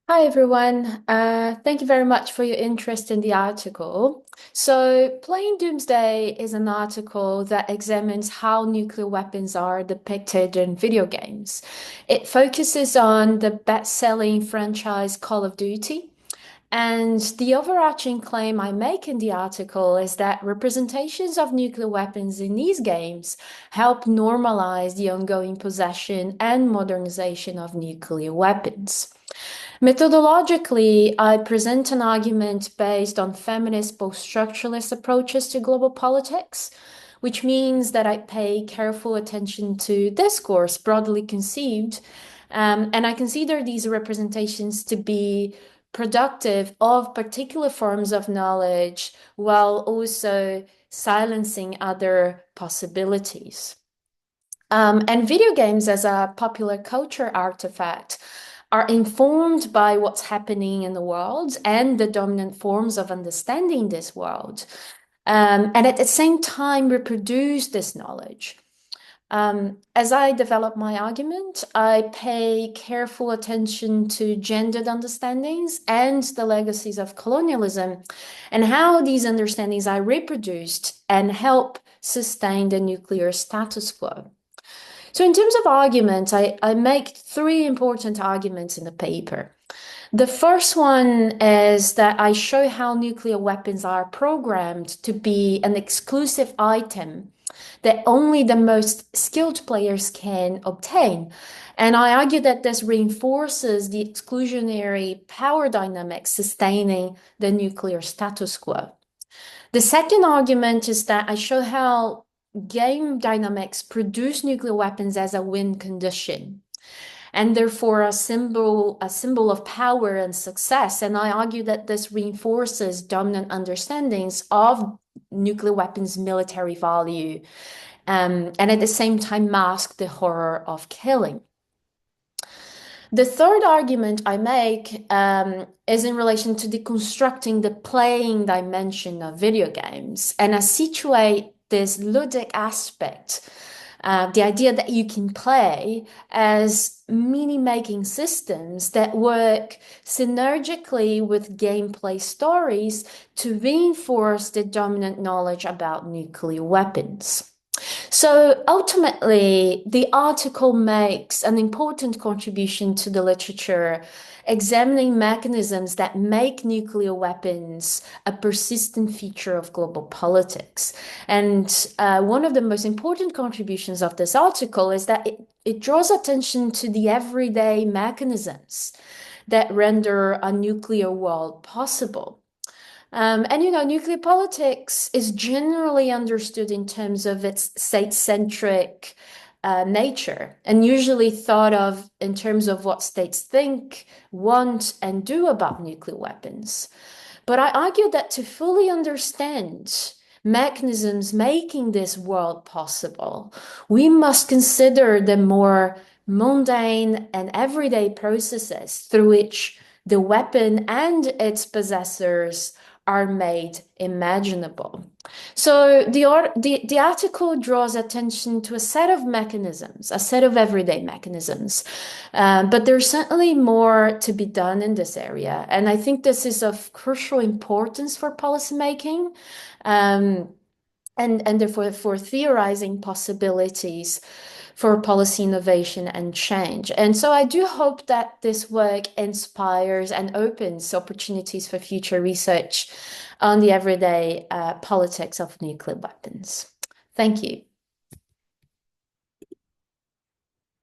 Hi everyone. Thank you very much for your interest in the article. So, Playing Doomsday is an article that examines how nuclear weapons are depicted in video games. It focuses on the best-selling franchise Call of Duty. And the overarching claim I make in the article is that representations of nuclear weapons in these games help normalize the ongoing possession and modernization of nuclear weapons. Methodologically, I present an argument based on feminist post-structuralist approaches to global politics, which means that I pay careful attention to discourse broadly conceived, and I consider these representations to be productive of particular forms of knowledge while also silencing other possibilities. And video games as a popular culture artifact are informed by what's happening in the world and the dominant forms of understanding this world, and at the same time reproduce this knowledge. As I develop my argument, I pay careful attention to gendered understandings and the legacies of colonialism and how these understandings are reproduced and help sustain the nuclear status quo. So, in terms of arguments, I make three important arguments in the paper. The first one is that I show how nuclear weapons are programmed to be an exclusive item that only the most skilled players can obtain. And I argue that this reinforces the exclusionary power dynamics sustaining the nuclear status quo. The second argument is that I show how game dynamics produce nuclear weapons as a win condition and therefore a symbol of power and success. And I argue that this reinforces dominant understandings of nuclear weapons military value, and at the same time mask the horror of killing. The third argument I make is in relation to deconstructing the playing dimension of video games. And I situate this ludic aspect, the idea that you can play, as mini making systems that work synergically with gameplay stories to reinforce the dominant knowledge about nuclear weapons. So ultimately, the article makes an important contribution to the literature, examining mechanisms that make nuclear weapons a persistent feature of global politics. And one of the most important contributions of this article is that it draws attention to the everyday mechanisms that render a nuclear world possible. Nuclear politics is generally understood in terms of its state-centric nature and usually thought of in terms of what states think, want, and do about nuclear weapons. But I argue that to fully understand mechanisms making this world possible, we must consider the more mundane and everyday processes through which the weapon and its possessors are made imaginable. So the article draws attention to a set of mechanisms, a set of everyday mechanisms, but there's certainly more to be done in this area. And I think this is of crucial importance for policymaking, and therefore for theorizing possibilities for policy innovation and change. And so I do hope that this work inspires and opens opportunities for future research on the everyday politics of nuclear weapons. Thank you.